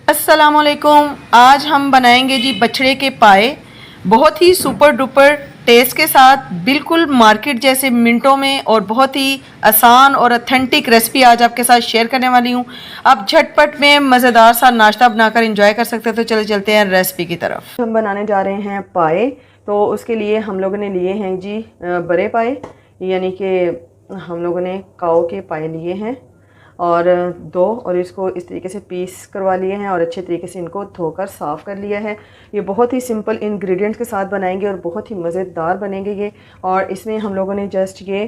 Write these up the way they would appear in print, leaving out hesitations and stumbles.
अस्सलामुअलैकुम। आज हम बनाएंगे जी बछड़े के पाए, बहुत ही सुपर डुपर टेस्ट के साथ, बिल्कुल मार्केट जैसे मिनटों में, और बहुत ही आसान और ऑथेंटिक रेसिपी आज आपके साथ शेयर करने वाली हूँ। आप झटपट में मज़ेदार सा नाश्ता बनाकर एंजॉय कर सकते हैं। तो चले चलते हैं रेसिपी की तरफ। हम बनाने जा रहे हैं पाए। तो उसके लिए हम लोगों ने लिए हैं जी बड़े पाए, यानी कि हम लोगों ने काओ के पाए लिए हैं और दो, और इसको इस तरीके से पीस करवा लिए हैं और अच्छे तरीके से इनको धोकर साफ़ कर लिया है। ये बहुत ही सिंपल इंग्रेडिएंट्स के साथ बनाएंगे और बहुत ही मज़ेदार बनेंगे ये। और इसमें हम लोगों ने जस्ट ये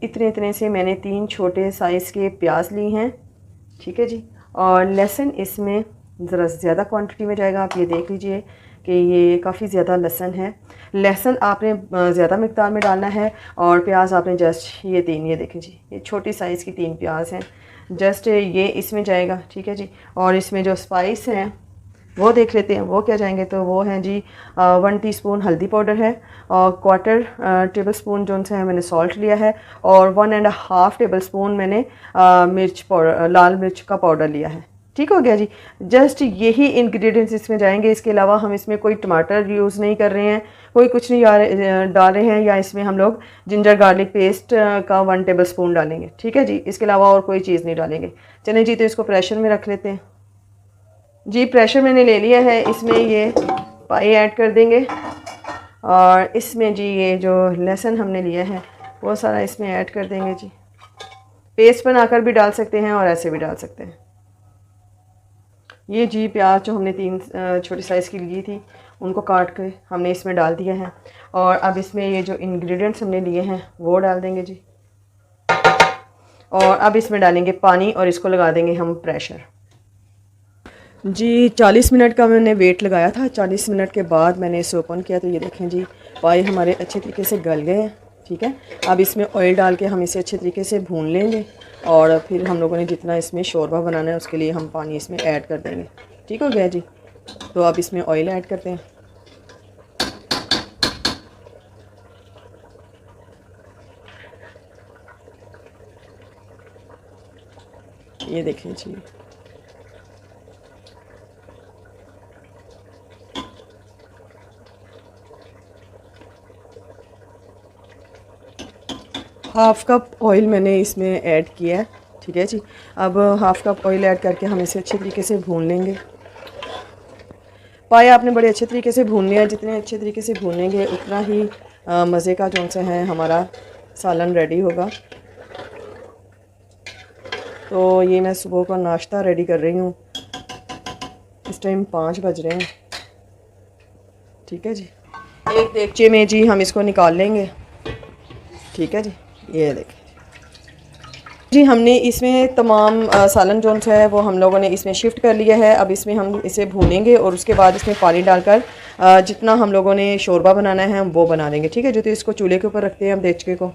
इतने इतने से मैंने 3 छोटे साइज़ के प्याज लिए हैं, ठीक है जी। और लहसुन इसमें ज़रा ज़्यादा क्वांटिटी में जाएगा। आप ये देख लीजिए कि ये काफ़ी ज़्यादा लहसुन है। लहसुन आपने ज़्यादा मिक़दार में डालना है और प्याज आपने जस्ट ये 3, ये देखें जी, ये छोटी साइज़ की 3 प्याज हैं, जस्ट ये इसमें जाएगा, ठीक है जी। और इसमें जो स्पाइस हैं वो देख लेते हैं, वो क्या जाएंगे। तो वो हैं जी 1 टीस्पून हल्दी पाउडर है, और 1/4 टेबल स्पून जो है मैंने सॉल्ट लिया है, और 1.5 टेबल स्पून मैंने मिर्च पाउडर, लाल मिर्च का पाउडर लिया है। ठीक हो गया जी। जस्ट यही इंग्रेडिएंट्स इसमें जाएंगे। इसके अलावा हम इसमें कोई टमाटर यूज़ नहीं कर रहे हैं, कोई कुछ नहीं डाल रहे हैं। या इसमें हम लोग जिंजर गार्लिक पेस्ट का 1 टेबल स्पून डालेंगे, ठीक है जी। इसके अलावा और कोई चीज़ नहीं डालेंगे। चलें जी, तो इसको प्रेशर में रख लेते हैं जी। प्रेशर मैंने ले लिया है। इसमें ये पाई ऐड कर देंगे और इसमें जी ये जो लहसुन हमने लिया है वो सारा इसमें ऐड कर देंगे जी। पेस्ट बनाकर भी डाल सकते हैं और ऐसे भी डाल सकते हैं। ये जी प्याज जो हमने 3 छोटी साइज़ की ली थी उनको काट के हमने इसमें डाल दिया है। और अब इसमें ये जो इंग्रेडिएंट्स हमने लिए हैं वो डाल देंगे जी। और अब इसमें डालेंगे पानी और इसको लगा देंगे हम प्रेशर जी। 40 मिनट का मैंने वेट लगाया था। 40 मिनट के बाद मैंने इसे ओपन किया तो ये देखें जी, पाए हमारे अच्छे तरीके से गल गए हैं, ठीक है। अब इसमें ऑयल डाल के हम इसे अच्छे तरीके से भून लेंगे और फिर हम लोगों ने जितना इसमें शोरबा बनाना है उसके लिए हम पानी इसमें ऐड कर देंगे। ठीक हो गया जी। तो अब इसमें ऑयल ऐड करते हैं। ये देखें जी, हाफ़ कप ऑयल मैंने इसमें ऐड किया है, ठीक है जी। अब हाफ़ कप ऑयल ऐड करके हम इसे अच्छे तरीके से भून लेंगे। पाए आपने बड़े अच्छे तरीके से भून लिया है। जितने अच्छे तरीके से भूनेंगे उतना ही मज़े का जो सा है हमारा सालन रेडी होगा। तो ये मैं सुबह का नाश्ता रेडी कर रही हूँ। इस टाइम 5 बज रहे हैं, ठीक है जी। एक देगचे में जी हम इसको निकाल लेंगे, ठीक है जी। ये देखें जी, हमने इसमें तमाम सालन जो है वो हम लोगों ने इसमें शिफ्ट कर लिया है। अब इसमें हम इसे भूनेंगे और उसके बाद इसमें पानी डालकर जितना हम लोगों ने शोरबा बनाना है हम वो बना लेंगे, ठीक है। जो तो इसको चूल्हे के ऊपर रखते हैं हम देगचे को।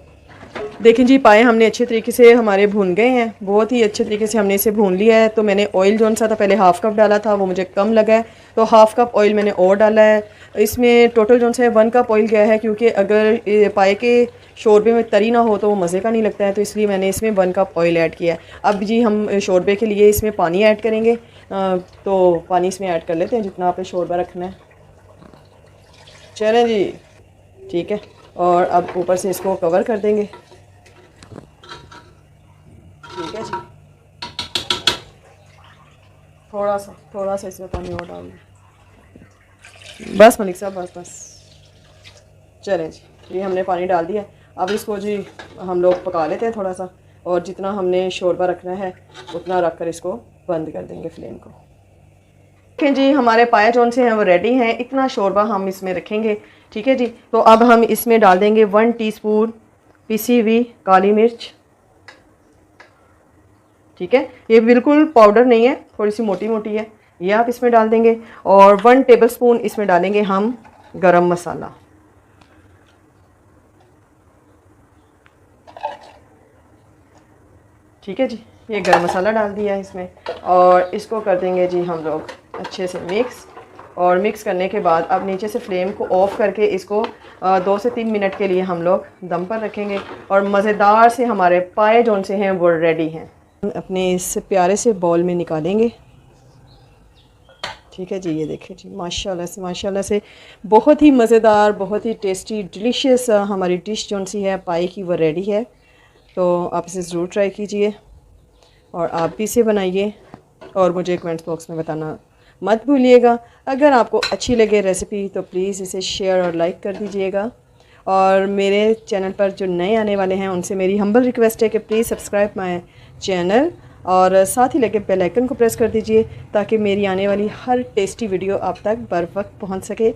देखें जी, पाए हमने अच्छे तरीके से हमारे भून गए हैं, बहुत ही अच्छे तरीके से हमने इसे भून लिया है। तो मैंने ऑयल जो सा था पहले हाफ़ कप डाला था, वो मुझे कम लगा है, तो हाफ़ कप ऑयल मैंने और डाला है। इसमें टोटल जो है 1 कप ऑयल गया है, क्योंकि अगर पाए के शोरबे में तरी ना हो तो वो मज़े का नहीं लगता है, तो इसलिए मैंने इसमें 1 कप ऑयल ऐड किया है। अब जी हम शोरबे के लिए इसमें पानी ऐड करेंगे। तो पानी इसमें ऐड कर लेते हैं जितना आपने शोरबा रखना है। चलें जी, ठीक है। और अब ऊपर से इसको कवर कर देंगे, ठीक है जी। थोड़ा सा इसमें पानी और डाल दें। बस मलिक साहब, बस। चलें जी, ये हमने पानी डाल दिया। अब इसको जी हम लोग पका लेते हैं थोड़ा सा, और जितना हमने शोरबा रखना है उतना रख कर इसको बंद कर देंगे फ्लेम को। देखें जी, हमारे पाए जौन से हैं वो रेडी हैं। इतना शोरबा हम इसमें रखेंगे, ठीक है जी। तो अब हम इसमें डाल देंगे 1 टीस्पून पिसी हुई काली मिर्च, ठीक है। ये बिल्कुल पाउडर नहीं है, थोड़ी सी मोटी मोटी है, ये आप इसमें डाल देंगे। और 1 टेबल स्पून इसमें डालेंगे हम गरम मसाला, ठीक है जी। ये गरम मसाला डाल दिया है इसमें, और इसको कर देंगे जी हम लोग अच्छे से मिक्स। और मिक्स करने के बाद अब नीचे से फ्लेम को ऑफ़ करके इसको 2 से 3 मिनट के लिए हम लोग दम पर रखेंगे। और मज़ेदार से हमारे पाए जौन से हैं वो रेडी हैं। अपने इस प्यारे से बाउल में निकालेंगे। ठीक है जी, ये देखिए जी, माशाल्लाह से बहुत ही मज़ेदार, बहुत ही टेस्टी डिलीशियस हमारी डिश जो सी है पाए की वो रेडी है। तो आप इसे ज़रूर ट्राई कीजिए और आप भी इसे बनाइए और मुझे कमेंट बॉक्स में बताना मत भूलिएगा। अगर आपको अच्छी लगे रेसिपी तो प्लीज़ इसे शेयर और लाइक कर दीजिएगा। और मेरे चैनल पर जो नए आने वाले हैं उनसे मेरी हम्बल रिक्वेस्ट है कि प्लीज़ सब्सक्राइब माय चैनल और साथ ही लगे बेल आइकन को प्रेस कर दीजिए ताकि मेरी आने वाली हर टेस्टी वीडियो आप तक बर वक्त पहुँच सके।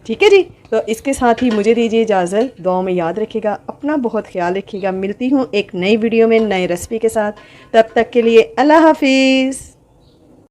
ठीक है जी, तो इसके साथ ही मुझे दीजिए इजाज़त। दुआ में याद रखिएगा, अपना बहुत ख्याल रखिएगा। मिलती हूँ एक नई वीडियो में नई रेसिपी के साथ। तब तक के लिए अल्लाह हाफिज़।